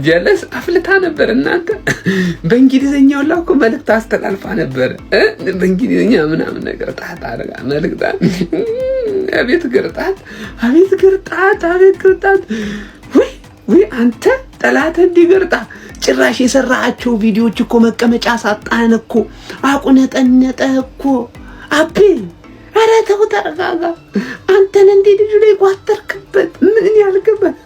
ጀለስ አፍልታ ነበር እናንተ በእንግሊዘኛው ላውቆ መልእክት አስተላልፋ ነበር በእንግሊዘኛ ምናምን ነገር ጣጣ አረጋ መልእክት አቤት ግርጣት ወይ አንተ ጠላት እንዲገርጣ ጭራሽ የሰራቸው ቪዲዮዎች እኮ መቀመጫ ሳጣን እኮ አቁነጠነጠ እኮ አቤ አረ ተው ተረጋጋ አንተን እንዴ ልጅ ላይ ቋጠርክበት ምን ያልከበት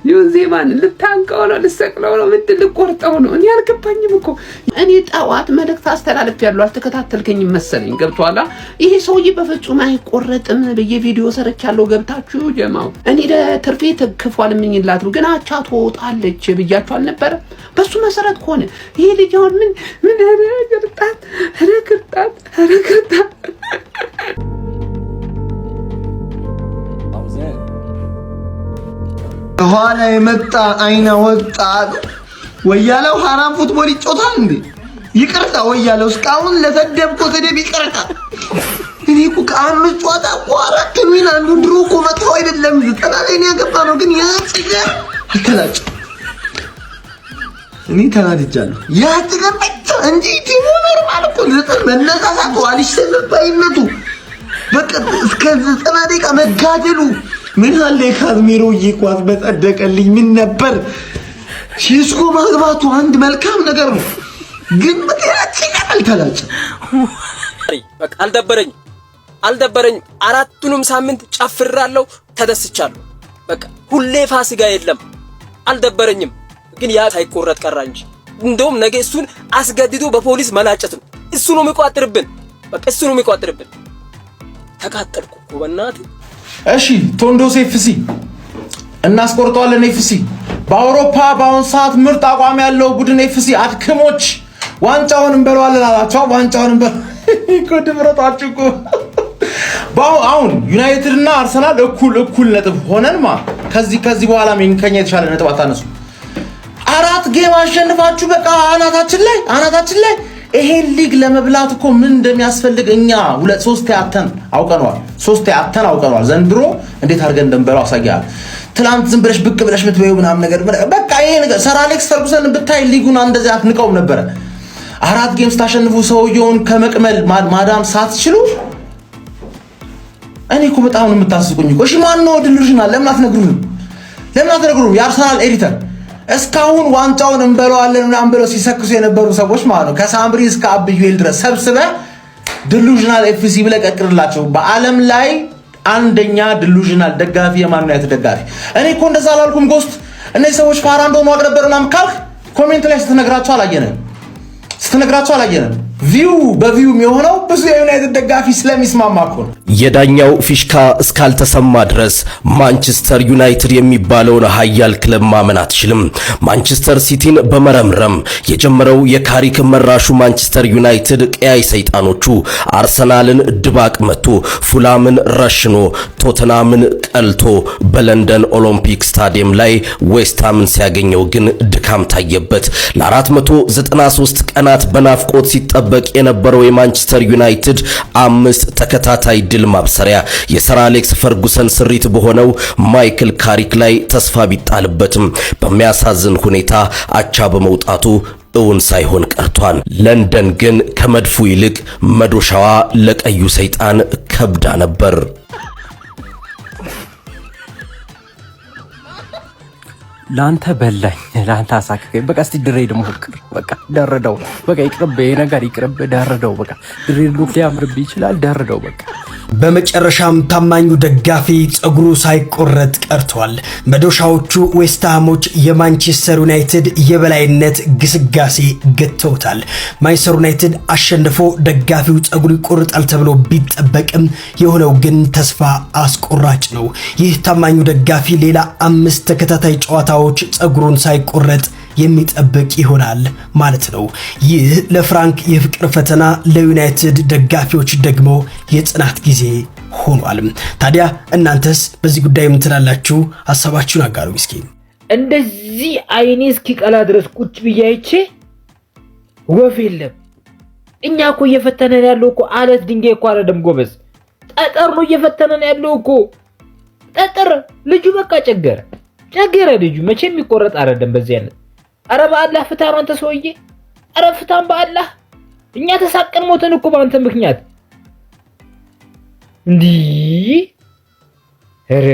ዩዜማን ልታንቀው ነው ልሰቅለው ነው ምንድን ልቆርጠው ነው እኔ አልገባኝም እኮ እኔ ጣዋት መልእክት አስተላልፍ ያለው አልተከታተልከኝ መሰለኝ ገብቷላ ይሄ ሰውዬ በፍጹም አይቆረጥም በየቪዲዮ ሰርቻለሁ ገብታችሁ ጀማው እኔ ለትርፌ ተከፋል ምንኝላት ነው ግን አቻ ትወጣለች ብያችሁ አልነበረ በሱ መሰረት ሆነ ይሄ ልጅ አሁን ምን ረግጣት ኋላ የመጣ አይና ወጣ ወያለው ሐራም ፉትቦል ይጮታል እንዴ ይቅርታ ወያለው እስካሁን ለተደብቆ ተደብ ይቅርታ እኔ እኮ ከአምስት ጨዋታ አራት ሚና አንዱ ድሮ እኮ መጥቶ አይደለም ዘጠና ላይ ነው ያገባ ነው ግን ያጽገ አልተላጭ እኔ ተናድጃለሁ ያጽገ እንጂ ቲሙ ኖርማል እኮ ዘጠና መነሳሳቱ አልሽተባይነቱ በቃ እስከ 90 ደቂቃ መጋደሉ ምን አለ ካዝሜሮ ይቋዝ በጸደቀልኝ ምን ነበር ሲስኮ ማግባቱ አንድ መልካም ነገር ነው ግን በታችን አልተላጭ በቃ አልደበረኝ አራቱንም ሳምንት ጨፍራለሁ ተደስቻለሁ በቃ ሁሌ ፋሲካ የለም አልደበረኝም ግን ያ ሳይቆረጥ ቀራ እንጂ እንደውም ነገ እሱን አስገድዶ በፖሊስ መላጨት ነው እሱ ነው የሚቋጥርብን በቃ እሱ ነው የሚቋጥርብን ተቃጠልኩ እኮ በእናትህ እሺ ቶንዶስ ኤፍሲ እናስቆርጠዋለን ኤፍሲ በአውሮፓ በአሁን ሰዓት ምርጥ አቋም ያለው ቡድን ኤፍሲ አድክሞች ዋንጫውን እንበለዋለን አላቸው ዋንጫውን እንበል ምረጣችሁ እኮ አሁን ዩናይትድ እና አርሰናል እኩል ነጥብ ሆነንማ ከዚህ በኋላ ከኛ የተሻለ ነጥብ አታነሱ አራት ጌም አሸንፋችሁ በቃ አናታችን ላይ ይሄ ሊግ ለመብላት እኮ ምን እንደሚያስፈልግ እኛ 2-3 ያተን አውቀናል ዘንድሮ እንዴት አድርገን እንደምበላው አሳያለሁ ትላንት ዝም ብለሽ ብቅ ብለሽ ምትበዩ ምናምን ነገር በቃ ይሄ ነገር ሰር አሌክስ ፈርጉሰን ብታይ ሊጉን እንደዚህ አትንቀውም ነበር አራት ጌም ስታሸንፉ ሰውየውን ከመቅመል ማዳም ሳትችሉ እኔ እኮ በጣም ነው የምታስቁኝ እኮ እሺ ማን ነው ድልሽናል ለምን አትነግሩንም የአርሰናል ኤዲተር እስካሁን ዋንጫውን እንበለዋለን ምናምን ብለው ሲሰክሱ የነበሩ ሰዎች ማለት ነው ከሳምሪ እስከ አብዩኤል ድረስ ሰብስበ ዲሉዥናል ኤፍሲ ብለህ ቀቅርላቸው በአለም ላይ አንደኛ ዲሉዥናል ደጋፊ የማን ዩናይትድ ደጋፊ እኔ እኮ እንደዛ አላልኩም ጎስት እነዚህ ሰዎች ፋራ እንደሆኑ አቅነበርና ካልክ ኮሜንት ላይ ስትነግራቸው አላየንም ቪው በቪው የሚሆነው ብዙ የዩናይትድ ደጋፊ ስለሚስማማ እኮ ነው የዳኛው ፊሽካ እስካልተሰማ ድረስ ማንቸስተር ዩናይትድ የሚባለውን ኃያል ክለብ ማመን አትችልም ማንቸስተር ሲቲን በመረምረም የጀመረው የካሪክ መራሹ ማንቸስተር ዩናይትድ ቀያይ ሰይጣኖቹ አርሰናልን ድባቅ መቶ ፉላምን ረሽኖ ቶተናምን ቀልቶ በለንደን ኦሎምፒክ ስታዲየም ላይ ዌስትሃምን ሲያገኘው ግን ድካም ታየበት ለ493 ቀናት በናፍቆት ሲጠበቅ የነበረው የማንቸስተር ዩናይትድ 5 ተከታታይ ድል ማብሰሪያ የሰር አሌክስ ፈርጉሰን ስሪት በሆነው ማይክል ካሪክ ላይ ተስፋ ቢጣልበትም በሚያሳዝን ሁኔታ አቻ በመውጣቱ እውን ሳይሆን ቀርቷል ለንደን ግን ከመድፉ ይልቅ መዶሻዋ ለቀዩ ሰይጣን ከብዳ ነበር ላንተ በላኝ ላንተ አሳከከኝ በቃ እስቲ ድሬድ ሞክር በቃ ደረደው በቃ ይቅርብ የነገር ይቅርብ ደረደው በቃ ድሬድ ሉክ ሊያምርብ ይችላል ደረደው በቃ በመጨረሻም ታማኙ ደጋፊ ጸጉሩ ሳይቆረጥ ቀርቷል መዶሻዎቹ ዌስትሃሞች የማንቸስተር ዩናይትድ የበላይነት ግስጋሴ ገተውታል ማንቸስተር ዩናይትድ አሸንፎ ደጋፊው ጸጉሩ ይቆርጣል ተብሎ ቢጠበቅም የሆነው ግን ተስፋ አስቆራጭ ነው ይህ ታማኙ ደጋፊ ሌላ 5 ተከታታይ ጨዋታዎች ጸጉሩን ሳይቆረጥ የሚጠብቅ ይሆናል ማለት ነው ይህ ለፍራንክ የፍቅር ፈተና ለዩናይትድ ደጋፊዎች ደግሞ የጽናት ጊዜ ሆኗል ታዲያ እናንተስ በዚህ ጉዳይ ምን ትላላችሁ ሐሳባችሁን አጋሩ ምስኪን እንደዚህ አይኔ እስኪቀላ ድረስ ቁጭ ብያይቼ ወፍ የለም እኛ እኮ እየፈተነን ያለው እኮ አለት ድንጋይ እኮ አይደለም ጎበዝ ጠጠር ነው እየፈተነን ያለው እኮ ጠጠር። ልጁ በቃ ቸገረ ልጁ መቼም የሚቆረጥ አይደለም በዚህ አይነት። ኧረ በአላህ ፍታ ነው አንተ ሰውዬ፣ ኧረ ፍታን በአላህ። እኛ ተሳቀን ሞተን እኮ በአንተ ምክንያት እንዲህ። ኧረ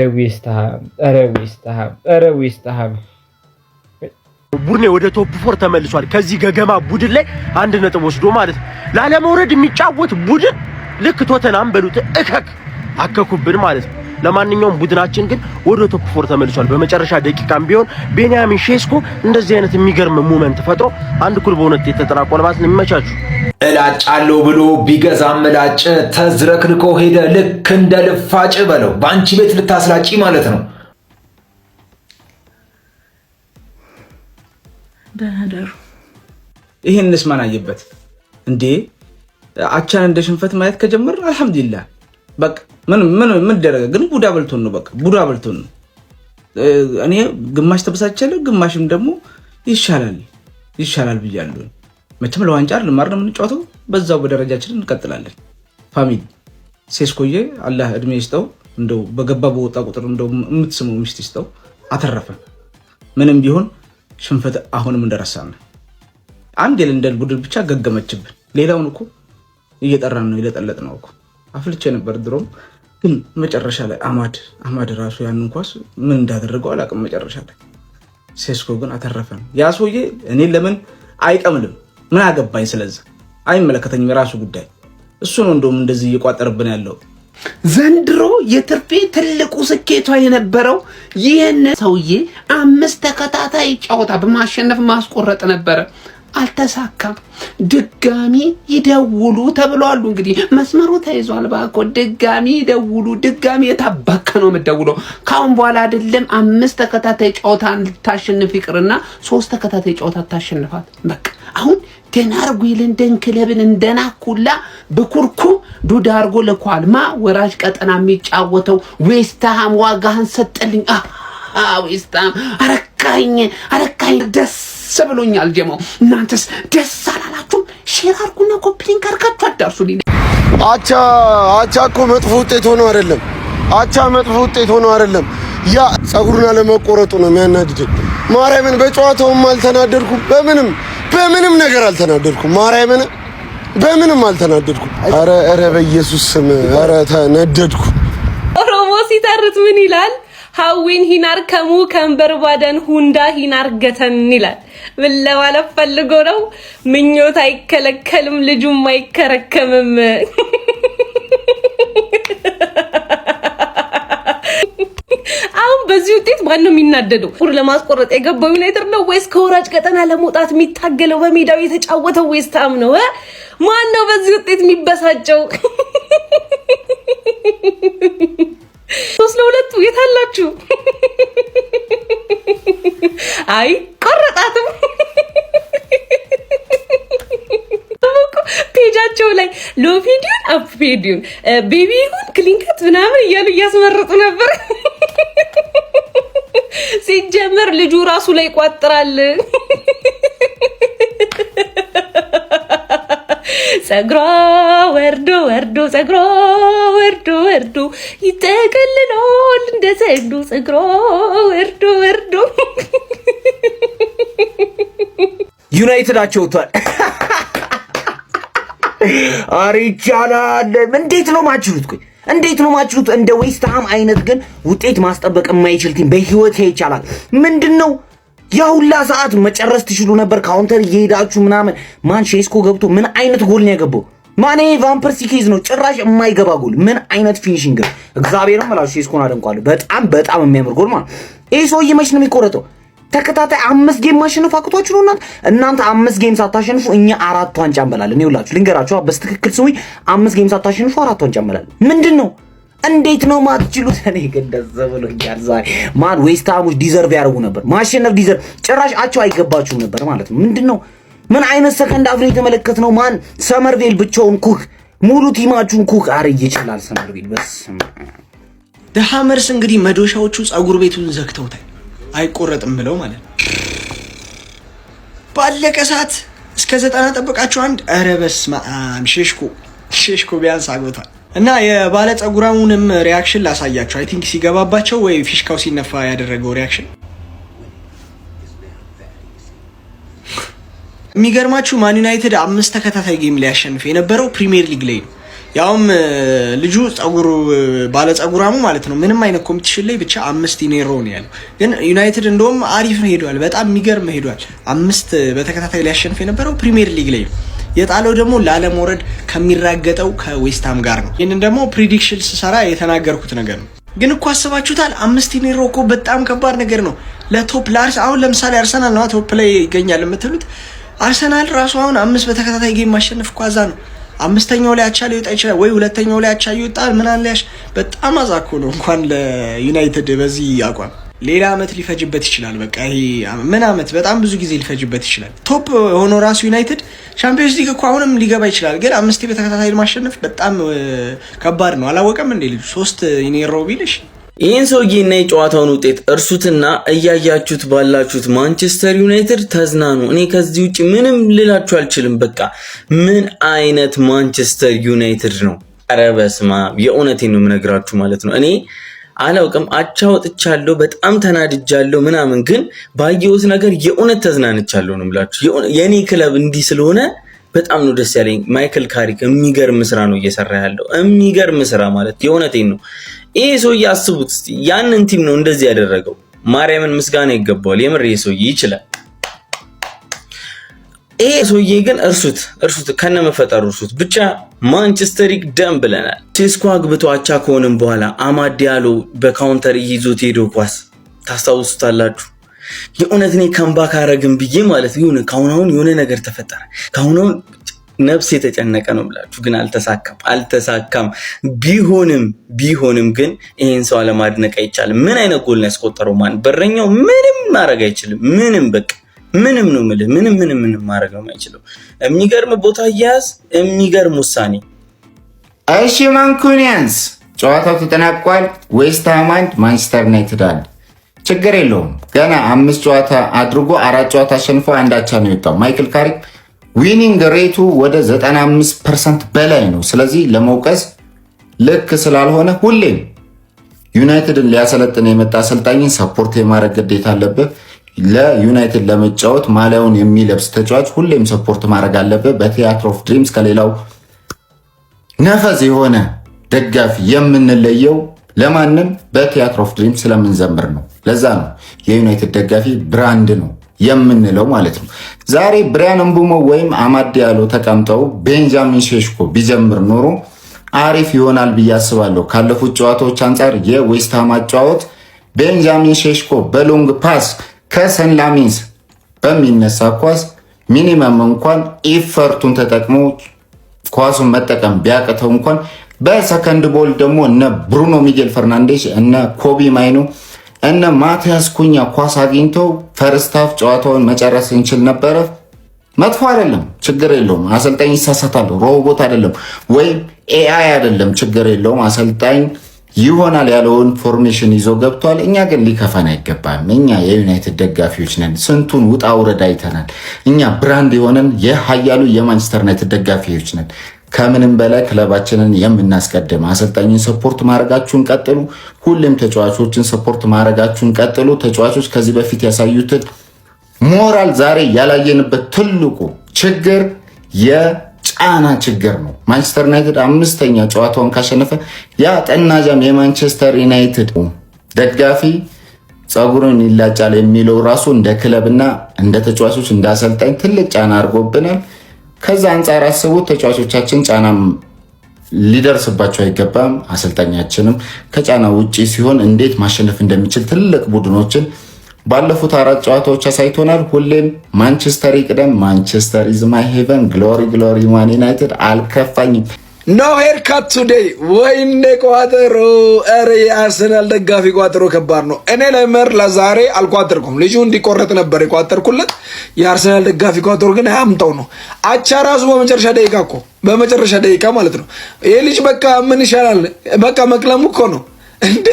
ዌስትሃም ቡድኔ ወደ ቶፕ 4 ተመልሷል። ከዚህ ገገማ ቡድን ላይ 1 ነጥብ ወስዶ ማለት ላለመውረድ የሚጫወት ቡድን ልክ ቶተናም በሉት አከኩብን ማለት ነው። ለማንኛውም ቡድናችን ግን ወደ ቶፕ 4 ተመልሷል። በመጨረሻ ደቂቃም ቢሆን ቤንያሚን ሼስኮ እንደዚህ አይነት የሚገርም ሞመንት ፈጥሮ 1-1 በሆነት የተጠናቀቀ ማለት ነው። የሚመቻችሁ እላጫለሁ ብሎ ቢገዛም እላጭ ተዝረክርኮ ሄደ። ልክ እንደ ልፋጭ በለው በአንቺ ቤት ልታስላጪ ማለት ነው። ደህደሩ ይሄንስ ማን አየበት እንዴ? አቻን እንደ ሽንፈት ማየት ከጀመረ አልሐምዱሊላህ በቃ ምን ደረገ ግን ቡዳ በልቶን ነው። በቃ ቡዳ በልቶን ነው። እኔ ግማሽ ተበሳጨለ ግማሽም ደግሞ ይሻላል ብያለሁ። መቼም ለዋንጫ አይደለም አይደል የምንጫወተው፣ በዛው በደረጃችን እንቀጥላለን። ፋሚሊ ሴስኮዬ አላህ እድሜ ይስጠው፣ እንደው በገባ በወጣ ቁጥር እንደው የምትስመው ሚስት ይስጠው። አተረፈ ምንም ቢሆን ሽንፈት አሁንም እንደረሳን አንድ የለንደን ቡድን ብቻ ገገመችብን። ሌላውን እኮ እየጠራን ነው ይለጠለጥ ነው እኮ አፍልቼ ነበር ድሮም። ግን መጨረሻ ላይ አማድ ራሱ ያንን ኳስ ምን እንዳደረገው አላውቅም። መጨረሻ ላይ ሴስኮ ግን አተረፈን። ያ ሰውዬ እኔ ለምን አይቀምልም ምን አገባኝ። ስለዚህ አይመለከተኝም፣ የራሱ ጉዳይ። እሱ ነው እንደውም እንደዚህ እየቋጠርብን ያለው። ዘንድሮ የትርፌ ትልቁ ስኬቷ የነበረው ይህን ሰውዬ 5 ተከታታይ ጨዋታ በማሸነፍ ማስቆረጥ ነበረ። አልተሳካም። ድጋሚ ይደውሉ ተብሏል። እንግዲህ መስመሩ ተይዟል። ባኮ ድጋሚ ይደውሉ። ድጋሚ የታባከ ነው የምትደውለው። ካሁን በኋላ አይደለም 5 ተከታታይ ጨዋታ ልታሸንፍ ይቅርና 3 ተከታታይ ጨዋታ ታሸንፋት። በቃ አሁን ደናርጉ የለንደን ክለብን እንደናኩላ በኩርኩም ዱዳ አርጎ ለኳልማ ወራጅ ቀጠና የሚጫወተው ዌስትሃም ዋጋህን ሰጠልኝ። ዌስትሃም አረካኝ ደስ ብሎኛል። ጀማው እናንተስ ደስ አላላችሁም? ሼር አርጉና ኮፕሊንግ አርጋችሁ አዳርሱልኝ። አቻ እኮ መጥፎ ውጤት ሆኖ አይደለም። ያ ጸጉሩን አለመቆረጡ ነው የሚያናድደኝ። ማርያምን በጨዋታውም አልተናደድኩም። በምንም ነገር አልተናደድኩም። ማርያምን በምንም አልተናደድኩም። ኧረ በኢየሱስ ስም ኧረ ተነደድኩ። ኦሮሞ ሲተርት ምን ይላል? ሀዊን ሂናር ከሙ ከንበርባደን ሁንዳ ሂናር ገተን ይላል። ምን ለማለት ፈልጎ ነው? ምኞት አይከለከልም ልጁም አይከረከምም። አሁን በዚህ ውጤት ማን ነው የሚናደደው? ቁር ለማስቆረጥ የገባው ዩናይትድ ነው ወይስ ከወራጅ ቀጠና ለመውጣት የሚታገለው በሜዳው የተጫወተው ዌስትሃም ነው? ማን ነው በዚህ ውጤት የሚበሳጨው? 3-2 የታላችሁ? አይ ቆረጣትም ፔጃቸው ላይ ሎፊዲን አፕፌዲን ቤቢ ይሁን ክሊንከት ምናምን እያሉ እያስመረጡ ነበር። ሲጀመር ልጁ ራሱ ላይ ቋጥራል። ጸጉሯ ወርዶ ይጠቀልላል እንደ ዘንዱ። ጸጉሯ ወርዶ ዩናይትድ አቸውቷል። አሪቻላል። እንዴት ነው ማችሉት? ቆይ እንዴት ነው ማችሉት? እንደ ዌስትሃም አይነት ግን ውጤት ማስጠበቅ የማይችል ቲም በህይወት ይቻላል። ምንድነው ያውላ ሰዓት መጨረስ ትችሉ ነበር። ካውንተር እየሄዳችሁ ምናምን ማን ሼስኮ ገብቶ ምን አይነት ጎል ነው ያገባው? ማኔ ቫምፐር ሲኬዝ ነው ጭራሽ የማይገባ ጎል። ምን አይነት ፊኒሺንግ! እግዚአብሔርም ማለት ሼስኮን አደንቋለሁ። በጣም የሚያምር ጎል ማለት። ይሄ ሰውዬ መች ነው የሚቆረጠው? ተከታታይ 5 ጌም ማሸነፍ አቅቷችሁ ነው እናንተ 5 ጌም ሳታሸንፉ እኛ 4 ዋንጫ እንበላለን። ይኸውላችሁ ልንገራችሁ በስትክክል ስሙኝ፣ 5 ጌም ሳታሸንፉ 4 ዋንጫ እንበላለን። ምንድነው? እንዴት ነው ማትችሉት? እኔ ግን ደስ ብሎኛል ዛሬ። ማን ዌስትሃሞች ዲዘርቭ ያደርጉ ነበር ማሸነፍ። ዲዘርቭ ጭራሽ አቸው አይገባችሁም ነበር ማለት ነው። ምንድነው? ምን አይነት ሰከንድ አፍ ነው የተመለከትነው? ማን ሰመርቬል ብቻውን ኩክ ሙሉ ቲማችሁን ኩክ አረ ይችላል ሰመርቬል። በስመ ደሃመርስ እንግዲህ መዶሻዎቹ ጸጉር ቤቱን ዘግተውታል አይቆረጥም ብለው ማለት ነው። ባለቀ ሰዓት እስከ 90 ጠብቃችሁ አንድ። ኧረ በስመ አብ ሼሽኮ ቢያንስ አጎቷል። እና የባለ ጸጉራሙንም ሪያክሽን ላሳያችሁ። አይ ቲንክ ሲገባባቸው ወይ ፊሽካው ሲነፋ ያደረገው ሪያክሽን የሚገርማችሁ ማን ዩናይትድ 5 ተከታታይ ጌም ላይ ያሸንፍ የነበረው ፕሪሚየር ሊግ ላይ ነው። ያውም ልጁ ጸጉሩ ባለ ጸጉራሙ ማለት ነው ምንም አይነት ኮምፒቲሽን ላይ ብቻ 5 ኢኔሮ ነው ያለው። ግን ዩናይትድ እንደውም አሪፍ ነው ሄዷል፣ በጣም የሚገርም ሄዷል። 5 በተከታታይ ላይ ያሸንፍ የነበረው ፕሪሚየር ሊግ ላይ ነው። የጣለው ደግሞ ላለመውረድ ከሚራገጠው ከዌስትሃም ጋር ነው። ይሄንን ደግሞ ፕሪዲክሽን ስሰራ የተናገርኩት ነገር ነው። ግን እኮ አስባችሁታል 5 ኢኔሮ እኮ በጣም ከባድ ነገር ነው ለቶፕ ላርስ። አሁን ለምሳሌ አርሰናል ነው ቶፕ ላይ ይገኛል የምትሉት አርሰናል ራሱ አሁን 5 በተከታታይ ጌም ማሸነፍ እኮ አዛ ነው። 5ኛው ላይ አቻ ሊወጣ ይችላል ወይ 2ኛው ላይ አቻ ይወጣል ምናምን ላይ በጣም አዛኮ ነው እንኳን ለዩናይትድ በዚህ አቋም ሌላ አመት ሊፈጅበት ይችላል። በቃ ይሄ ምን አመት በጣም ብዙ ጊዜ ሊፈጅበት ይችላል። ቶፕ ሆኖ ራሱ ዩናይትድ ቻምፒየንስ ሊግ እኮ አሁንም ሊገባ ይችላል። ግን 5 በተከታታይ ማሸነፍ በጣም ከባድ ነው። አላወቀም እንዴ ልጅ 3 ኢኔሮ ቢልሽ ይህን ሰውዬና የጨዋታውን ውጤት እርሱትና እያያችሁት ባላችሁት ማንቸስተር ዩናይትድ ተዝናኑ። እኔ ከዚህ ውጭ ምንም ልላችሁ አልችልም። በቃ ምን አይነት ማንቸስተር ዩናይትድ ነው! ኧረ በስመ አብ የእውነቴን ነው የምነግራችሁ ማለት ነው። እኔ አላውቅም አቻ ወጥቻለሁ፣ በጣም ተናድጃለሁ ምናምን፣ ግን ባየሁት ነገር የእውነት ተዝናንቻለሁ ነው የምላችሁ። የእኔ ክለብ እንዲህ ስለሆነ በጣም ነው ደስ ያለኝ። ማይክል ካሪክ የሚገርም ስራ ነው እየሰራ ያለው፣ የሚገርም ስራ ማለት የእውነቴን ነው። ይሄ ሰውዬ አስቡት እስቲ ያንን ቲም ነው እንደዚህ ያደረገው። ማርያምን ምስጋና ይገባዋል። የምር ይሄ ሰውዬ ይችላል። ይሄ ሰውዬ ግን እርሱት ከነመፈጠሩ እርሱት። ብቻ ማንቸስተር ይቅደም ብለናል። ሴስኮ አግብቶ አቻ ከሆነም በኋላ አማድ ዲያሎ በካውንተር ይዞት ሄዶ ኳስ ታስታውሱታላችሁ። የእውነት እኔ ከምባክ አረግም ብዬ ማለት ካሁን የሆነ ነገር ተፈጠረ። ካሁን ነፍስ የተጨነቀ ነው ብላችሁ ግን አልተሳካም። ቢሆንም ግን ይሄን ሰው አለማድነቅ አይቻልም። ምን አይነት ጎል ነው ያስቆጠረው? ማን በረኛው ምንም ማድረግ አይችልም። ምንም በቃ ምንም ነው የምልህ። ምንም ማድረግ ነው የማይችለው። የሚገርም ቦታ እያያዝ፣ የሚገርም ውሳኔ። እሺ ማንኩኒያንስ ጨዋታው ተጠናቋል። ዌስትሃም 1 ማንቸስተር ዩናይትድ 1። ችግር የለውም። ገና 5 ጨዋታ አድርጎ 4 ጨዋታ አሸንፎ 1 አቻ ነው የወጣው። ማይክል ካሪክ ዊኒንግ ሬቱ ወደ 95% በላይ ነው። ስለዚህ ለመውቀስ ልክ ስላልሆነ ሁሌም ዩናይትድን ሊያሰለጥን የመጣ አሰልጣኝን ሰፖርት የማድረግ ግዴታ አለበት። ለዩናይትድ ለመጫወት ማሊያውን የሚለብስ ተጫዋች ሁሌም ሰፖርት ማድረግ አለበት። በቲያትር ኦፍ ድሪምስ ከሌላው ነፈዝ የሆነ ደጋፊ የምንለየው ለማንም በቲያትር ኦፍ ድሪምስ ስለምንዘምር ነው። ለዛ ነው የዩናይትድ ደጋፊ ብራንድ ነው የምንለው ማለት ነው። ዛሬ ብሪያን ምቡሞ ወይም አማድ ዲያሎ ተቀምጠው ቤንጃሚን ሼሽኮ ቢጀምር ኖሮ አሪፍ ይሆናል ብዬ አስባለሁ። ካለፉት ጨዋታዎች አንጻር የዌስትሃም አጨዋወት ቤንጃሚን ሼሽኮ በሎንግ ፓስ ከሰን ላሚንስ በሚነሳ ኳስ ሚኒመም እንኳን ኢፈርቱን ተጠቅሞ ኳሱን መጠቀም ቢያቅተው እንኳን በሰከንድ ቦል ደግሞ እነ ብሩኖ ሚጌል ፈርናንዴስ እነ ኮቢ ማይኖ እነ ማቲያስ ኩኛ ኳስ አግኝተው ፈርስት ሃፍ ጨዋታውን መጨረስ እንችል ነበረ። መጥፎ አይደለም፣ ችግር የለውም። አሰልጣኝ ይሳሳታል፣ ሮቦት አይደለም ወይም ኤአይ አይደለም፣ ችግር የለውም። አሰልጣኝ ይሆናል ያለውን ፎርሜሽን ይዞ ገብቷል። እኛ ግን ሊከፋን አይገባም። እኛ የዩናይትድ ደጋፊዎች ነን። ስንቱን ውጣ ውረድ አይተናል። እኛ ብራንድ የሆነን የሀያሉ የማንቸስተር ዩናይትድ ደጋፊዎች ነን። ከምንም በላይ ክለባችንን የምናስቀድም። አሰልጣኝን ሰፖርት ማድረጋችሁን ቀጥሉ። ሁሌም ተጫዋቾችን ሰፖርት ማድረጋችሁን ቀጥሉ። ተጫዋቾች ከዚህ በፊት ያሳዩትን ሞራል ዛሬ ያላየንበት ትልቁ ችግር የጫና ችግር ነው። ማንቸስተር ዩናይትድ 5ኛ ጨዋታውን ካሸነፈ ያ ጠናጃም የማንቸስተር ዩናይትድ ደጋፊ ጸጉሩን ይላጫል የሚለው ራሱ እንደ ክለብና እንደ ተጫዋቾች እንደ አሰልጣኝ ትልቅ ጫና አድርጎብናል። ከዛ አንጻር አስቡት። ተጫዋቾቻችን ጫና ሊደርስባቸው አይገባም። አሰልጣኛችንም ከጫና ውጪ ሲሆን እንዴት ማሸነፍ እንደሚችል ትልቅ ቡድኖችን ባለፉት 4 ጨዋታዎች አሳይቶናል። ሁሌም ማንቸስተር ይቅደም። ማንቸስተር ኢዝ ማይ ሄቨን። ግሎሪ ግሎሪ ማን ዩናይትድ። አልከፋኝም። ኖ ሄር ካት ቱዴይ። ወይኔ ቋጠሮ! ኧረ የአርሰናል ደጋፊ ቋጠሮ ከባድ ነው። እኔ ለመር ለዛሬ አልቋጠርኩም። ልጁ እንዲቆረጥ ነበር የቋጠርኩለት። የአርሰናል ደጋፊ ቋጠሮ ግን አያምጣው ነው። አቻ ራሱ በመጨረሻ ደቂቃ ማለት ነው። ይሄ ልጅ በቃ ምን ይሻላል? በቃ መቅለሙ እኮ ነው እንዴ!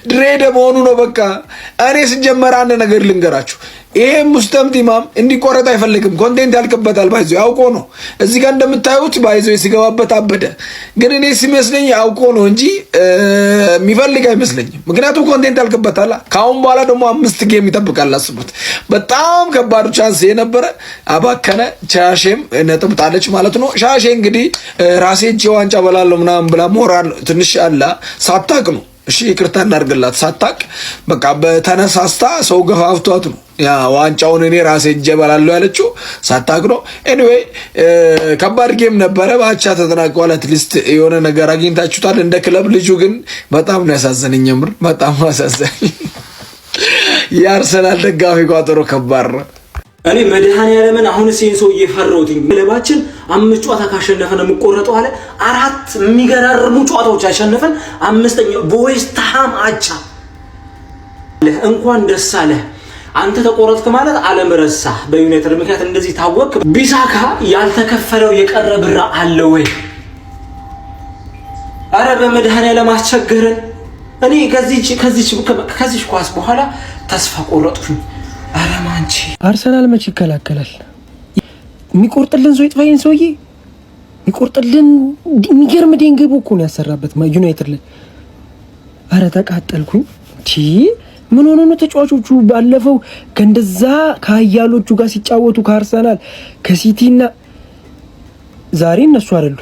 ድሬደ መሆኑ ነው። በቃ እኔ ስጀመር አንድ ነገር ልንገራችሁ። ይሄ ሙስተምቲማም እንዲቆረጥ አይፈልግም። ኮንቴንት ያልቅበታል። ባይዞ ያውቆ ነው። እዚህ ጋር እንደምታዩት ባይዞ ሲገባበት አበደ። ግን እኔ ሲመስለኝ ያውቆ ነው እንጂ የሚፈልግ አይመስለኝም። ምክንያቱም ኮንቴንት ያልቅበታል። ካሁን በኋላ ደግሞ 5 ጌም ይጠብቃል። አስቡት። በጣም ከባዱ ቻንስ የነበረ አባከነ። ሻሼም ነጥብ ጣለች ማለት ነው። ሻሼ እንግዲህ ራሴ እጄ ዋንጫ በላለሁ ምናምን ብላ ሞራል ትንሽ አላ ሳታቅ ነው። እሺ ይቅርታ እናድርግላት። ሳታቅ በቃ በተነሳስታ ሰው ገፋፍቷት ነው ያ ዋንጫውን እኔ ራሴ እጄ በላለሁ ያለችው ሳታቅ ነው። ኤኒዌይ ከባድ ጌም ነበረ። ባቻ ተጠናቀዋል። አትሊስት የሆነ ነገር አግኝታችሁታል እንደ ክለብ። ልጁ ግን በጣም ነው ያሳዘነኝ። ምር በጣም ያሳዘነኝ። የአርሰናል ደጋፊ ቋጠሮ ከባድ ነው። እኔ መድኃኒዓለምን አሁንስ ይሄን ሰው እየፈራሁትኝ። ክለባችን 5 ጨዋታ ካሸነፈ ነው የሚቆረጠው አለ። 4 የሚገራርሙ ጨዋታዎች አሸነፈን። 5ኛው በዌስትሃም አቻ። እንኳን ደስ አለ አንተ ተቆረጥክ ማለት ዓለም ረሳ። በዩናይትድ ምክንያት እንደዚህ ታወቅ። ቢሳካ ያልተከፈለው የቀረ ብር አለ ወይ? አረ በመድኃኒዓለም አስቸገረን። እኔ ከዚህ ኳስ በኋላ ተስፋ ቆረጥኩኝ። አረ ማንቺ አርሰናል መች ይከላከላል? የሚቆርጥልን ሰው ይጥፋይን ሰውዬ የሚቆርጥልን የሚገርም ደንገቦ እኮ ነው ያሰራበት ዩናይትድ ላይ። አረ ተቃጠልኩኝ። ምን ሆኖ ነው ተጫዋቾቹ ባለፈው ከእንደዛ ከሀያሎቹ ጋር ሲጫወቱ ከአርሰናል ከሲቲና ዛሬ እነሱ አይደሉ።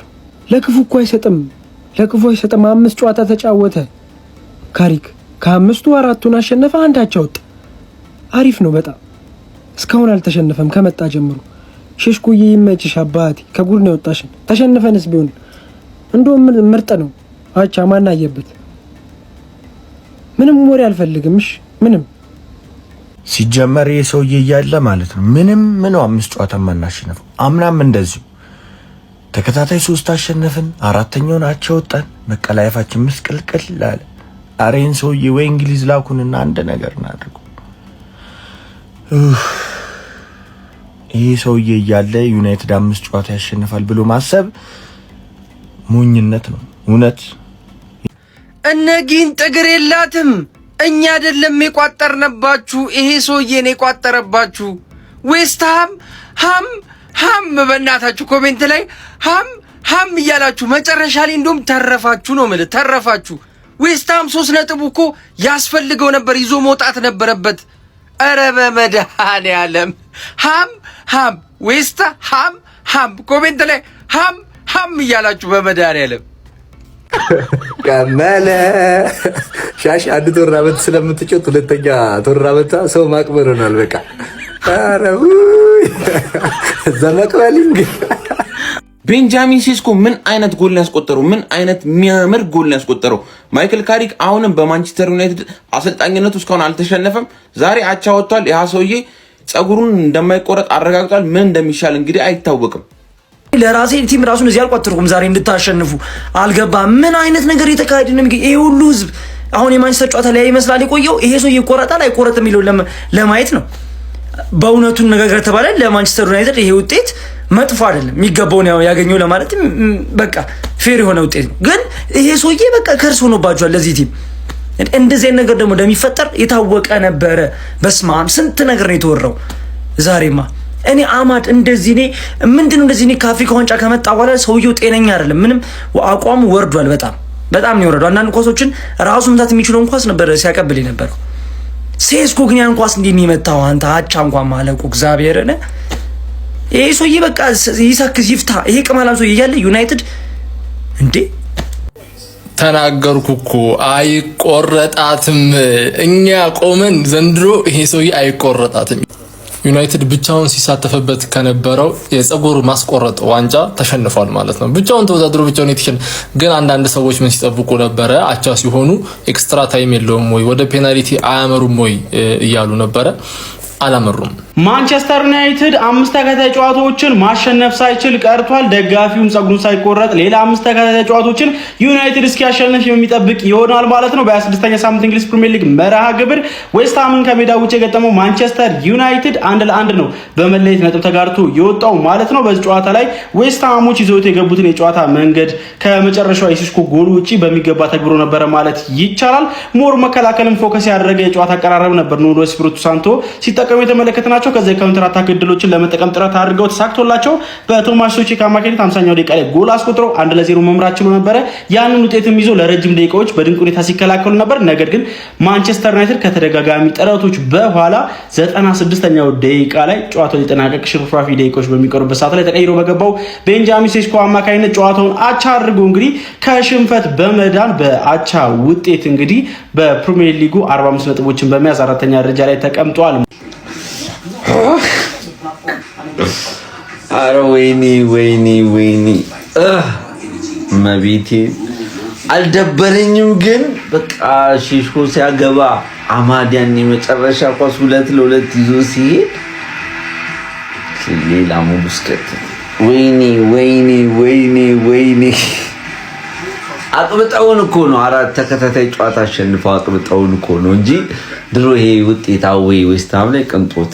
ለክፉ እኮ አይሰጥም። 5 ጨዋታ ተጫወተ ካሪክ። ከ5ቱ 4ቱን አሸነፈ፣ 1 አቻ ወጣ። አሪፍ ነው በጣም። እስካሁን አልተሸነፈም ከመጣ ጀምሮ። ሸሽኮዬ ይመችሽ አባቴ፣ ከጉድ ነው የወጣሽን። ተሸነፈንስ ቢሆን እንደውም ምርጥ ነው። አቻ ማን አየበት? ምንም ወሬ አልፈልግም። እሺ ምንም ሲጀመር የሰውዬ እያለ ማለት ነው ምንም 5 ጨዋታ ማናሸነፈው። አምናም እንደዚሁ ተከታታይ 3 አሸነፍን፣ 4ኛውን አቻ ወጣን። መቀላየፋችን ምስቅልቅል አለ። አሬን ሰውዬ ወይ እንግሊዝ ላኩንና አንድ ነገር እናድርጉ። ይሄ ሰውዬ እያለ ዩናይትድ 5 ጨዋታ ያሸንፋል ብሎ ማሰብ ሞኝነት ነው እውነት። እነጊን ጥግር የላትም። እኛ አይደለም የቋጠርነባችሁ፣ ይሄ ሰውዬ ነው የቋጠረባችሁ። ዌስትሃም ሃም በእናታችሁ ኮሜንት ላይ ሃም እያላችሁ መጨረሻ ላይ እንደውም ተረፋችሁ ነው ማለት ተረፋችሁ። ዌስትሃም 3 ነጥብ እኮ ያስፈልገው ነበር፣ ይዞ መውጣት ነበረበት። ኧረ በመድኃኒዓለም ሃም ዌስትሃም ኮሜንት ላይ ሃም እያላችሁ በመድኃኒዓለም ከመለ ሻሽ አንድ ቶርናመንት ስለምትጮት 2ኛ ቶርናመንት ሰው ማቅበር ሆኗል። በቃ አረው ዘመቅበልኝ። ቤንጃሚን ሴስኮ ምን አይነት ጎል ያስቆጠረው? ምን አይነት የሚያምር ጎል ያስቆጠረው? ማይክል ካሪክ አሁንም በማንቸስተር ዩናይትድ አሰልጣኝነቱ እስካሁን አልተሸነፈም። ዛሬ አቻ ወጥቷል። ያ ሰውዬ ጸጉሩን እንደማይቆረጥ አረጋግጧል። ምን እንደሚሻል እንግዲህ አይታወቅም። ለራሴ ቲም ራሱን እዚህ አልቋጠርኩም። ዛሬ እንድታሸንፉ አልገባም። ምን አይነት ነገር የተካሄደ ነው? ይሄ ሁሉ ህዝብ አሁን የማንቸስተር ጨዋታ ላይ ይመስላል የቆየው። ይሄ ሰው ይቆረጣል አይቆረጥም የሚለው ለማየት ነው። በእውነቱን ነገር ከተባለ ለማንቸስተር ዩናይትድ ይሄ ውጤት መጥፎ አይደለም። የሚገባውን ያገኘው ለማለት በቃ ፌር የሆነ ውጤት ነው። ግን ይሄ ሰውዬ በቃ ከርስ ሆኖባቸዋል ለዚህ ቲም። እንደዚህ ነገር ደግሞ እንደሚፈጠር የታወቀ ነበረ። በስማም ስንት ነገር ነው የተወራው። ዛሬማ እኔ አማድ እንደዚህ ምንድነው እንደዚህ ከአፍሪካ ዋንጫ ከመጣ በኋላ ሰውየው ጤነኛ አይደለም። ምንም አቋሙ ወርዷል። በጣም ነው የወረደው። አንዳንድ ኳሶችን ራሱ መምታት የሚችለው ኳስ ነበር ሲያቀብል የነበረው። ሴስኮ ግን ያን ኳስ እንዴት ነው የመታው? አንተ አቻ እንኳን ማለቁ እግዚአብሔርን። ይሄ ሰውዬ በቃ ይሰክስ ይፍታ። ይሄ ቅማላም ሰውዬ እያለ ዩናይትድ እንዴ ተናገርኩ እኮ አይቆረጣትም። እኛ ቆመን ዘንድሮ ይሄ ሰውዬ አይቆረጣትም። ዩናይትድ ብቻውን ሲሳተፍበት ከነበረው የፀጉር ማስቆረጥ ዋንጫ ተሸንፏል ማለት ነው። ብቻውን ተወዳድሮ ብቻውን የተሸነፈ። ግን አንዳንድ ሰዎች ምን ሲጠብቁ ነበረ? አቻ ሲሆኑ ኤክስትራ ታይም የለውም ወይ ወደ ፔናልቲ አያመሩም ወይ እያሉ ነበረ። አላመሩም። ማንቸስተር ዩናይትድ 5 ተከታታይ ጨዋታዎችን ማሸነፍ ሳይችል ቀርቷል። ደጋፊውም ጸጉሩን ሳይቆረጥ ሌላ 5 ተከታታይ ጨዋታዎችን ዩናይትድ እስኪያሸንፍ የሚጠብቅ ይሆናል ማለት ነው። በ26ኛ ሳምንት እንግሊዝ ፕሪሚየር ሊግ መርሃ ግብር ዌስት ሃምን ከሜዳ ውጭ የገጠመው ማንቸስተር ዩናይትድ 1-1 ነው በመለየት ነጥብ ተጋርቶ የወጣው ማለት ነው። በዚህ ጨዋታ ላይ ዌስት ሃሞች ይዘውት የገቡትን የጨዋታ መንገድ ከመጨረሻው የሲስኮ ጎል ውጪ በሚገባ ተግብሮ ነበር ማለት ይቻላል። ሞር መከላከልም ፎከስ ያደረገ የጨዋታ አቀራረብ ነበር ኑኖ ኤስፒሪቶ ሳንቶ ሲጠቀሙ የተመለከትናቸው። ከዚህ ካውንተር አታክ እድሎችን ለመጠቀም ጥረት አድርገው ተሳክቶላቸው በቶማስ ሱቺክ አማካኝነት 50ኛው ደቂቃ ላይ ጎል አስቆጥረው 1-0 መምራት ችሎ ነበር። ያንን ውጤትም ይዞ ለረጅም ደቂቃዎች በድንቅ ሁኔታ ሲከላከሉ ነበር። ነገር ግን ማንቸስተር ዩናይትድ ከተደጋጋሚ ጥረቶች በኋላ 96ኛው ደቂቃ ላይ ጨዋታው ሊጠናቀቅ ሽርፍራፊ ደቂቃዎች በሚቀሩበት ሰዓት ላይ ተቀይሮ በገባው ቤንጃሚን ሴስኮ አማካኝነት ጨዋታውን አቻ አድርጎ እንግዲህ ከሽንፈት በመዳን በአቻ ውጤት እንግዲህ በፕሪሚየር ሊጉ 45 ነጥቦችን በመያዝ አራተኛ ደረጃ ላይ ተቀምጧል። አረ ወይኔ መቤቴ አልደበረኝም። ግን በቃ ሼሽኮ ሲያገባ አማዲያን የመጨረሻ ኳስ 2-2 ይዞ ሲሄድ ሌላ ሙስከት ወይኔ አጥብጠውን እኮ ነው 4 ተከታታይ ጨዋታ አሸንፈው አጥብጠውን እኮ ነው እንጂ ድሮ ይሄ ውጤታው ዌስትሃም ላይ ቅንጦት።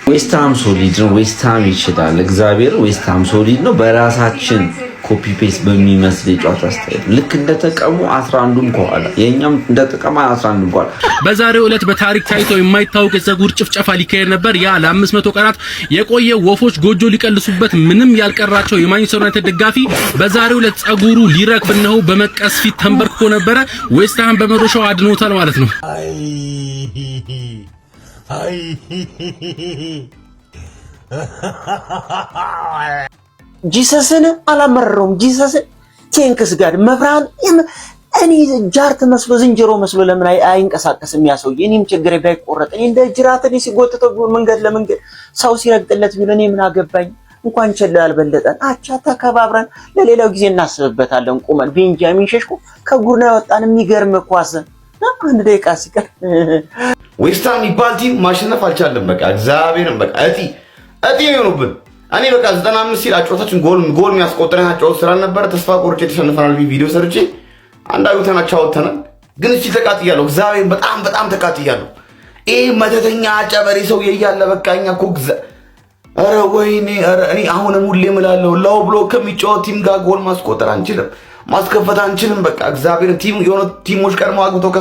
ዌስትሃም ሶሊድ ነው። ዌስትሃም ይችላል። እግዚአብሔር ዌስትሃም ሶሊድ ነው። በራሳችን ኮፒ ፔስት በሚመስል የጨዋታ ስታይል ልክ እንደተቀሙ 11ዱም ከኋላ የኛም እንደተቀማ 11ዱም ከኋላ። በዛሬው ዕለት በታሪክ ታይቶ የማይታወቅ የፀጉር ጭፍጨፋ ሊካሄድ ነበር። ያ ለ500 ቀናት የቆየ ወፎች ጎጆ ሊቀልሱበት ምንም ያልቀራቸው የማንቸስተር ዩናይትድ ደጋፊ በዛሬው ዕለት ፀጉሩ ሊረግፍ ነው በመቀስ ፊት ተንበርክኮ ነበረ። ዌስትሃም በመዶሻው አድኖታል ማለት ነው። ጂሰስን አላመረረውም። ጂሰስን ቴንክስ ጋር መብራን እኔ ጃርት መስሎ ዝንጀሮ መስሎ ለምን አይንቀሳቀስም? ያሰውዬ እኔም ችግር ባይቆረጥ እኔ እንደ ጅራት እኔ ሲጎትተው መንገድ ለመንገድ ሰው ሲረግጥለት ቢሆን እኔ ምን አገባኝ? እንኳን ቸል ያልበለጠን አቻ ተከባብረን ለሌላው ጊዜ እናስብበታለን። ቁመን ቤንጃሚን ሼሽኮ ከጉርና ያወጣን የሚገርም ኳስ አንድ ደቂቃ ሲቀር ዌስትሃም ይባል ቲም ማሸነፍ አልቻለም። በቃ እግዚአብሔርን በቃ እጢ ይሆኑብን። እኔ በቃ 95 ሲል አጫወታችን ጎል የሚያስቆጥረን አጫወት ስላልነበረ ተስፋ ቆርጬ ተሸንፈናል ቪዲዮ ሰርቼ አንዳዩ ተናቻውተናል። ግን እቺ ተቃጥያለሁ። እግዚአብሔር በጣም ተቃጥያለሁ። ይሄ መተተኛ አጨበሪ ሰው እያለ በቃ እኛ እኮ ኧረ ወይኔ ኧረ እኔ አሁንም ሁሌ እምላለሁ ላው ብሎ ከሚጫወት ቲም ጋር ጎል ማስቆጠር አንችልም፣ ማስከፈት አንችልም። በቃ እግዚአብሔር የሆነ ቲሞች ቀድሞ አግብተው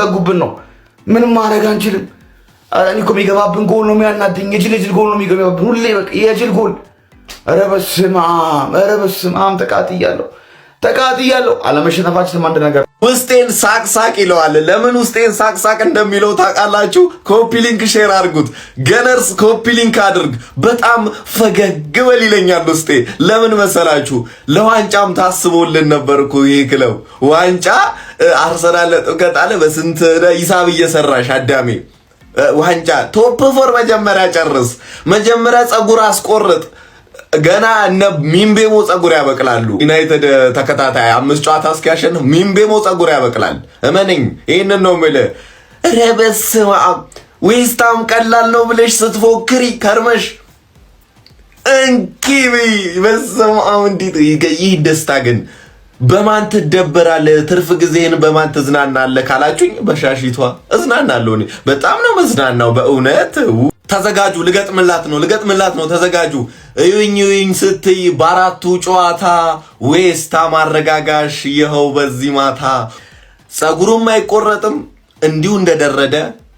ዘጉብን ነው። ምንም ማድረግ አንችልም። እኔ እኮ የሚገባብን ጎል ነው የሚያናድኝ። የጅል ጎል ነው የሚገባብን ሁሌ በቃ የጅል ጎል። ኧረ በስመ አብ ተቃጥያለሁ። አለመሸነፋችን አንድ ነገር ውስጤን ሳቅሳቅ ይለዋል። ለምን ውስጤን ሳቅሳቅ እንደሚለው ታውቃላችሁ? ኮፒ ሊንክ ሼር አድርጉት። ገነርስ ኮፒ ሊንክ አድርግ። በጣም ፈገግ በል ይለኛል ውስጤ። ለምን መሰላችሁ? ለዋንጫም ታስቦልን ነበር እኮ ይሄ ክለብ ዋንጫ አርሰናል ለጥብቀት በስንት ሂሳብ እየሰራሽ አዳሜ ዋንጫ ቶፕ ፎር መጀመሪያ ጨርስ፣ መጀመሪያ ፀጉር አስቆርጥ። ገና እነ ሚምቤሞ ፀጉር ያበቅላሉ። ዩናይትድ ተከታታይ 5 ጨዋታ እስኪያሸንፍ ሚምቤሞ ፀጉር ያበቅላል። እመነኝ፣ ይሄንን ነው የምልህ። ኧረ በስመ አብ ዌስትሃም ቀላል ነው ብለሽ ስትፎክሪ ከርመሽ እንኪቢ። በስመ አብ እንዴት ይህ ደስታ ግን በማን ትደበራለህ? ትርፍ ጊዜህን በማን ትዝናናለህ ካላችሁኝ በሻሺቷ እዝናናለሁ። እኔ በጣም ነው መዝናናው በእውነት። ተዘጋጁ፣ ልገጥምላት ነው። ተዘጋጁ። እዩኝ ስትይ በአራቱ ጨዋታ ዌስትሃም አረጋጋሽ ይኸው በዚህ ማታ። ፀጉሩም አይቆረጥም እንዲሁ እንደደረደ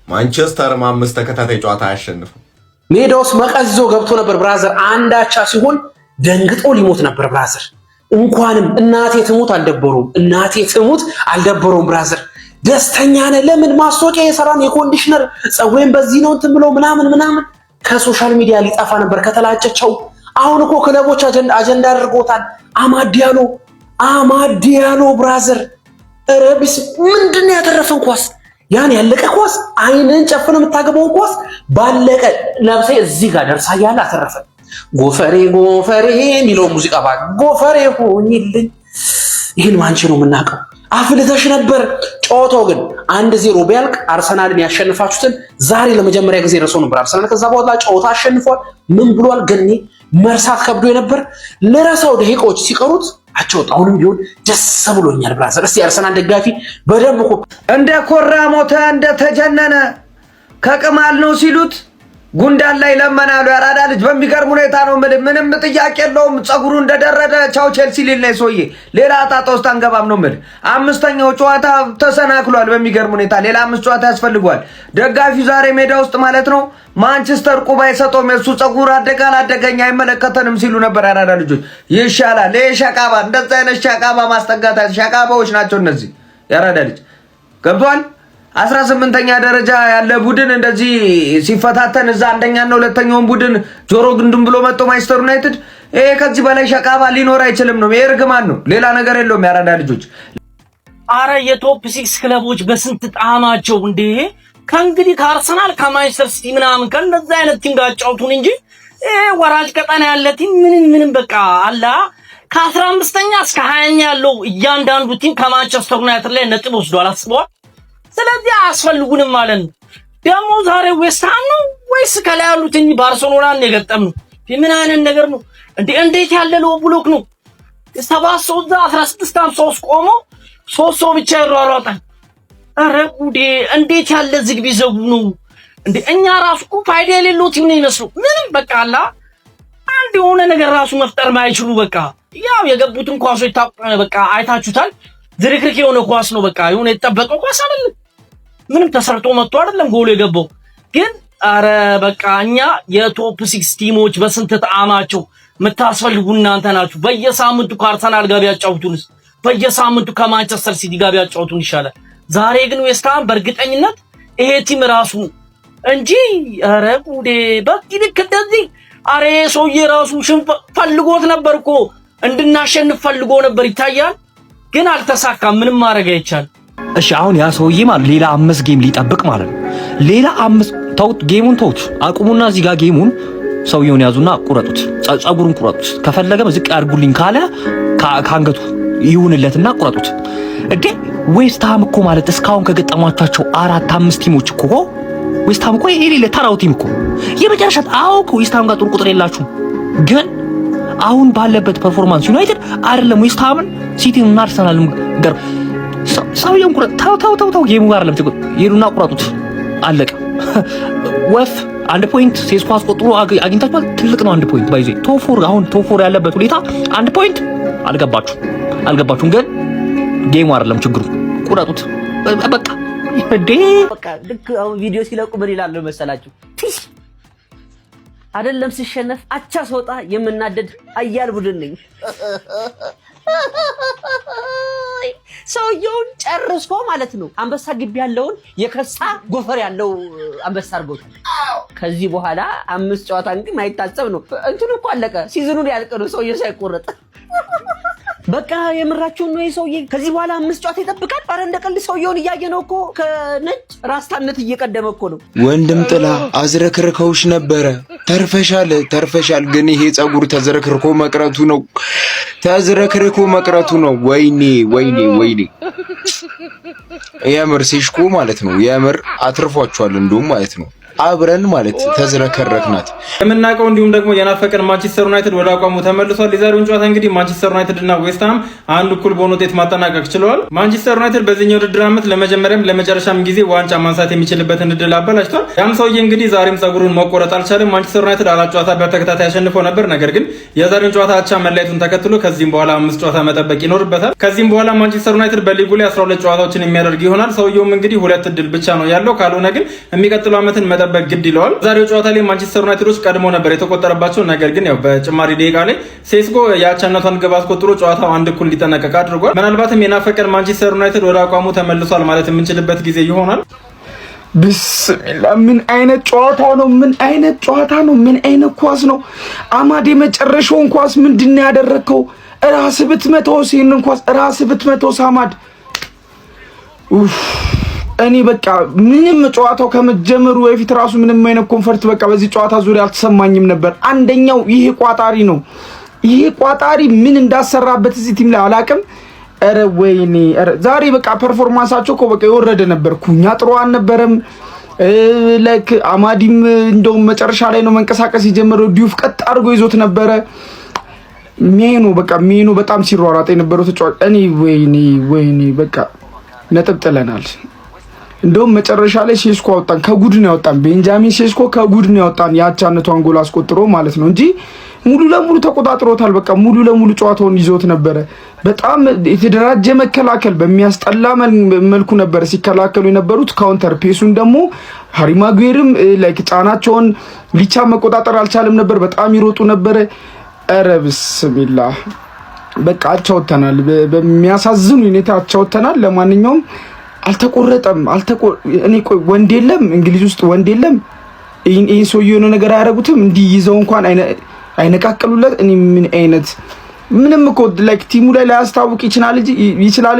ማንቸስተርም 5 ተከታታይ ጨዋታ አያሸንፍም። ሜዳ ውስጥ መቀዝ ይዞ ገብቶ ነበር ብራዘር። አንዳቻ ሲሆን ደንግጦ ሊሞት ነበር ብራዘር። እንኳንም እናቴ ትሙት አልደበረውም ብራዘር። ደስተኛ ነህ? ለምን ማስታወቂያ የሰራን የኮንዲሽነር ፀጉሬን በዚህ ነው እንትን ብሎ ምናምን ከሶሻል ሚዲያ ሊጠፋ ነበር ከተላጨቸው። አሁን እኮ ክለቦች አጀንዳ አድርጎታል። አማዲያሎ ብራዘር። ረቢስ ምንድነው ያተረፈን ኳስ? ያን ያለቀ ኳስ አይንን ጨፍነው የምታገባውን ኳስ ባለቀ ነብሴ እዚህ ጋር ደርሳ ያለ አተረፈን። ጎፈሬ የሚለው ሙዚቃ ጎፈሬ ሆኝልኝ። ይህን ማንቺ ነው የምናውቀው። አፍልተሽ ነበር። ጨዋታው ግን 1-0 ቢያልቅ አርሰናልን ያሸንፋችሁትን ዛሬ ለመጀመሪያ ጊዜ ረሶ ነበር አርሰናል። ከዛ በኋላ ጨዋታ አሸንፏል። ምን ብሏል? ገኒ መርሳት ከብዶ ነበር። ለራሳው ደቂቃዎች ሲቀሩት አቸውት አሁንም ቢሆን ደስ ብሎኛል ብራዘር። እስቲ አርሰናል ደጋፊ በደንብ እንደ ኮራ ሞተ እንደ ተጀነነ ከቅማል ነው ሲሉት ጉንዳን ላይ ለመናሉ። ያራዳ ልጅ በሚገርም ሁኔታ ነው ምንም ጥያቄ የለውም። ጸጉሩ እንደደረደ ቻው ቼልሲ ሊል ነው ሰውዬ። ሌላ ጣጣ ውስጥ አንገባም ነው አምስተኛው ጨዋታ ተሰናክሏል በሚገርም ሁኔታ። ሌላ 5 ጨዋታ ያስፈልጓል ደጋፊው ዛሬ ሜዳ ውስጥ ማለት ነው። ማንቸስተር ቁባ ይሰጠውም የሱ ጸጉር አደጋ አላደገኛ አይመለከተንም ሲሉ ነበር ያራዳ ልጆች። ይሻላል ለሸቃባ እንደዛ አይነት ሸቃባ ማስጠጋታ ሸቃባዎች ናቸው እነዚህ። ያራዳ ልጅ ገብቷል። 18ኛ ደረጃ ያለ ቡድን እንደዚህ ሲፈታተን እዛ አንደኛና ሁለተኛውን ቡድን ጆሮ ግንዱን ብሎ መጥቶ ማንቸስተር ዩናይትድ ይሄ ከዚህ በላይ ሸቃባ ሊኖር አይችልም ነው። የእርግማን ነው ሌላ ነገር የለውም። ያራዳ ልጆች አረ የቶፕ 6 ክለቦች በስንት ጣማቸው እንዴ! ከእንግዲህ ከአርሰናል ከማንቸስተር ሲቲ ምናምን ከነዛ አይነት ቲም ጋር ጫውቱን እንጂ ወራጅ ቀጠና ያለ ቲም ምንም በቃ አላ ከ15ኛ እስከ 20ኛ ያለው እያንዳንዱ ቲም ከማንቸስተር ዩናይትድ ላይ ነጥብ ወስዷል። አስበዋል። ስለዚህ አያስፈልጉንም ማለት ነው። ደግሞ ዛሬ ዌስትሃም ነው ወይስ ከላይ ያሉት እንጂ ባርሴሎናን የገጠምነው ምን አይነት ነገር ነው እንዴ? እንዴት ያለ ሎ ብሎክ ነው! 7 ሰው 16-53 ቆሞ 3 ሰው ብቻ ይሯሯጣል። አረ ጉዴ! እንዴት ያለ ዝግ ቢዘጉ ነው እንዴ! እኛ ራሱ እኮ ፋይዳ የሌለው ቲም ነው ይመስሉ ምንም በቃ አላ አንድ የሆነ ነገር ራሱ መፍጠር ማይችሉ በቃ ያው የገቡትን ኳሶች በቃ አይታችሁታል። ዝርክርክ የሆነ ኳስ ነው በቃ የሆነ የተጠበቀው ኳስ አይደለም። ምንም ተሰርቶ መጥቶ አይደለም ጎል የገባው። ግን አረ በቃ እኛ የቶፕ 6 ቲሞች በስንት ጣማቸው የምታስፈልጉ እናንተ ናችሁ። በየሳምንቱ ከአርሰናል ጋር ያጫውቱንስ፣ በየሳምንቱ ከማንቸስተር ሲቲ ጋር ያጫውቱን ይሻላል። ዛሬ ግን ዌስትሃም በእርግጠኝነት ይሄ ቲም ራሱ እንጂ አረ ጉዴ! በቂ ልክ እንደዚህ አረ ሰውዬ ራሱ ሽንፈ ፈልጎት ነበር እኮ እንድናሸንፍ ፈልጎ ነበር ይታያል። ግን አልተሳካም። ምንም ማድረግ አይቻልም። እሺ አሁን ያ ሰውዬ ማለት ሌላ 5 ጌም ሊጠብቅ ማለት ነው። ሌላ 5 ተውት፣ ጌሙን ተውት፣ አቁሙና እዚህ ጋር ጌሙን ሰውየውን ያዙና ቁረጡት፣ ጸጉሩን ቁረጡት። ከፈለገም ዝቅ ያርጉልኝ ካለ ካንገቱ ይሁንለትና ቁረጡት። እንዴ ዌስትሃም እኮ ማለት እስካሁን ከገጠሟቸው 4-5 ቲሞች እኮ ዌስትሃም እኮ የሌለ ተራው ቲም እኮ የመጨረሻ አውቁ። ዌስትሃም ጋር ጥሩ ቁጥር የላችሁም ግን አሁን ባለበት ፐርፎርማንስ ዩናይትድ አይደለም ዌስትሃምን ሲቲን እና አርሰናልን ጋር ሰውየውን ቁረጥ። ታው ጌሙ ጋር አይደለም ትቁ ይሉና ቁረጡት። አለቀ። ወፍ 1 ፖይንት ሴስኮ አስቆጥሮ አግኝታችኋል። ትልቅ ነው 1 ፖይንት ባይዘ ቶፎር አሁን ቶፎር ያለበት ሁኔታ 1 ፖይንት አልገባችሁም። ግን ጌሙ አይደለም ችግሩ። ቁረጡት በቃ እንዴ በቃ ልክ አሁን ቪዲዮ ሲለቁ ምን ይላል መሰላችሁ? አይደለም ሲሸነፍ አቻ ሰውጣ የምናደድ አያል ቡድን ነኝ። ሰውየውን ጨርሶ ማለት ነው አንበሳ ግቢ ያለውን የከሳ ጎፈር ያለው አንበሳ አድርጎታል። ከዚህ በኋላ 5 ጨዋታ እንግዲህ ማይታሰብ ነው። እንትኑ እኮ አለቀ። ሲዝኑን ያልቀ ነው ሰውየው ሳይቆረጥ በቃ የምራችሁን ነው። ሰውዬ ከዚህ በኋላ 5 ጨዋታ ይጠብቃል። አረ እንደቀልድ ሰውየውን እያየነው እኮ ከነጭ ራስታነት እየቀደመ እኮ ነው። ወንድም ጥላ አዝረክርከውሽ ነበረ። ተርፈሻል። ግን ይሄ ጸጉር ተዝረክርኮ መቅረቱ ነው። ወይኔ የምር ሲሽኩ ማለት ነው። የምር አትርፏቸዋል እንደውም ማለት ነው። አብረን ማለት ተዝረከረክናት የምናውቀው እንዲሁም ደግሞ የናፈቀን ማንቸስተር ዩናይትድ ወደ አቋሙ ተመልሷል። የዛሬውን ጨዋታ እንግዲህ ማንቸስተር ዩናይትድ እና ዌስትሃም አንድ እኩል በሆነ ውጤት ማጠናቀቅ ችለዋል። ማንቸስተር ዩናይትድ በዚህኛው ውድድር ዓመት ለመጀመሪያም ለመጨረሻም ጊዜ ዋንጫ ማንሳት የሚችልበትን እድል አበላሽቷል። ያም ሰውዬ እንግዲህ ዛሬም ጸጉሩን መቆረጥ አልቻለም። ማንቸስተር ዩናይትድ 4 ጨዋታ በተከታታይ አሸንፎ ነበር። ነገር ግን የዛሬውን ጨዋታ አቻ መለያየቱን ተከትሎ ከዚህም በኋላ 5 ጨዋታ መጠበቅ ይኖርበታል። ከዚህም በኋላ ማንቸስተር ዩናይትድ በሊጉ ላይ 12 ጨዋታዎችን የሚያደርግ ይሆናል። ሰውየውም እንግዲህ 2 እድል ብቻ ነው ያለው። ካልሆነ ግን የሚቀጥለው ዓመትን መጠበቅ ግድ ይለዋል። ዛሬው ጨዋታ ላይ ማንቸስተር ዩናይትዶች ቀድሞ ነበር የተቆጠረባቸው። ነገር ግን ያው በጭማሪ ደቂቃ ላይ ሴስኮ የአቻነቷን ግብ አስቆጥሮ ጨዋታው 1 እኩል እንዲጠናቀቅ አድርጓል። ምናልባትም የናፈቀን ማንቸስተር ዩናይትድ ወደ አቋሙ ተመልሷል ማለት የምንችልበት ጊዜ ይሆናል። ብስሚላ ምን አይነት ጨዋታ ነው? ምን አይነት ኳስ ነው? አማድ የመጨረሻውን ኳስ ምንድነው ያደረከው? ራስ ብትመታው ሲንን ኳስ ራስ ብትመታው አማድ እኔ በቃ ምንም ጨዋታው ከመጀመሩ በፊት ራሱ ምንም አይነት ኮንፈርት በቃ በዚህ ጨዋታ ዙሪያ አልተሰማኝም ነበር። አንደኛው ይሄ ቋጣሪ ነው። ይሄ ቋጣሪ ምን እንዳሰራበት እዚህ ቲም ላይ አላቅም። ኧረ ወይኔ ኧረ ዛሬ በቃ ፐርፎርማንሳቸው እኮ በቃ የወረደ ነበር። ኩኛ ጥሩ አልነበረም። ላይክ አማዲም እንደውም መጨረሻ ላይ ነው መንቀሳቀስ የጀመረው። ዲዩፍ ቀጥ አድርጎ ይዞት ነበረ። ሜኑ በጣም ሲሯሯጥ የነበረው ተጫዋች እኔ ወይኔ በቃ ነጥብ ጥለናል። እንደውም መጨረሻ ላይ ሴስኮ አወጣን፣ ከጉድ ነው ያወጣን። ቤንጃሚን ሴስኮ ከጉድ ነው ያወጣን የአቻነቷን ጎል አስቆጥሮ ማለት ነው እንጂ ሙሉ ለሙሉ ተቆጣጥሮታል። በቃ ሙሉ ለሙሉ ጨዋታውን ይዞት ነበረ። በጣም የተደራጀ መከላከል በሚያስጠላ መልኩ ነበር ሲከላከሉ የነበሩት። ካውንተር ፔሱን ደግሞ ሃሪ ማጉዌርም ላይክ ጫናቸውን ሊቻ መቆጣጠር አልቻለም ነበር። በጣም ይሮጡ ነበረ። ኧረ ብስሚላህ በቃ አቻውተናል። በሚያሳዝን ሁኔታ አቻውተናል። ለማንኛውም አልተቆረጠም። እኔ ቆይ ወንድ የለም እንግሊዝ ውስጥ ወንድ የለም። ይሄ ሰው የሆነ ነገር አያረጉትም እንዲህ ይዘው እንኳን አይነቃቀሉለት። እኔ ምን አይነት ምንም እኮ ላይክ ቲሙ ላይ ላያስታውቅ ይችላል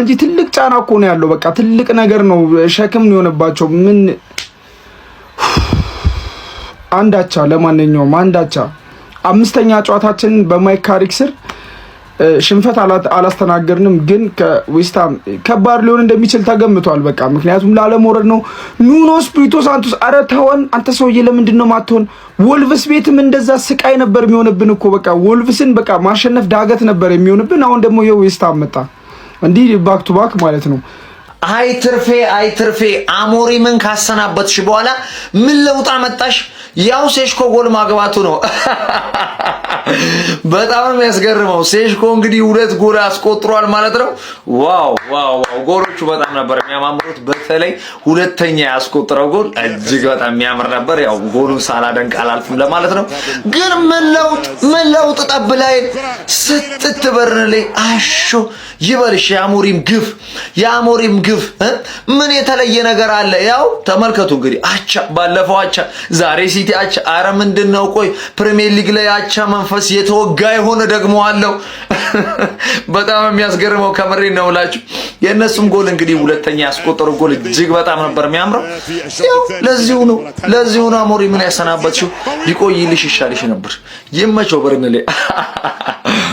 እንጂ ትልቅ ጫና እኮ ነው ያለው። በቃ ትልቅ ነገር ነው፣ ሸክም ነው የሆነባቸው። ምን አንዳቻ፣ ለማንኛውም አንዳቻ። አምስተኛ ጨዋታችን በማይክ ካሪክ ስር ሽንፈት አላስተናገርንም፣ ግን ከዌስትሃም ከባድ ሊሆን እንደሚችል ተገምቷል። በቃ ምክንያቱም ላለመውረድ ነው። ኑኖ ስፒሪቶ ሳንቶስ ኧረ ተወን አንተ ሰውዬ፣ ለምንድን ነው ማትሆን? ወልቭስ ቤትም እንደዛ ስቃይ ነበር የሚሆንብን እኮ በቃ ወልቭስን በቃ ማሸነፍ ዳገት ነበር የሚሆንብን። አሁን ደግሞ የዌስትሃም መጣ እንዲህ ባክ ቱ ባክ ማለት ነው። አይ ትርፌ አሞሪምን ካሰናበትሽ በኋላ ምን ለውጥ አመጣሽ? ያው ሴሽኮ ጎል ማግባቱ ነው። በጣም የሚያስገርመው ሴሽኮ እንግዲህ 2 ጎል አስቆጥሯል ማለት ነው። ዋው ጎሎቹ በጣም ነበር የሚያማምሩት። በተለይ ሁለተኛ ያስቆጠረው ጎል እጅግ በጣም የሚያምር ነበር። ያው ጎሉን ሳላደንቅ አላልፍም ለማለት ነው። ግን ምን ለውጥ ጠብላይ ስትትበርንልኝ አሾ ይበልሽ የአሞሪም ግፍ ምን የተለየ ነገር አለ? ያው ተመልከቱ እንግዲህ አቻ፣ ባለፈው አቻ፣ ዛሬ ሲቲ አቻ። አረ ምንድነው? ቆይ ፕሪሚየር ሊግ ላይ አቻ መንፈስ የተወጋ የሆነ ደግሞ አለው። በጣም የሚያስገርመው ከምሬ ነው ብላችሁ የእነሱም ጎል እንግዲህ ሁለተኛ ያስቆጠሩ ጎል እጅግ በጣም ነበር የሚያምረው። ያው ለዚሁ ነው አሞሪምን ያሰናበትሽው። ቢቆይልሽ ይሻልሽ ነበር። ይመቸው በርንሌ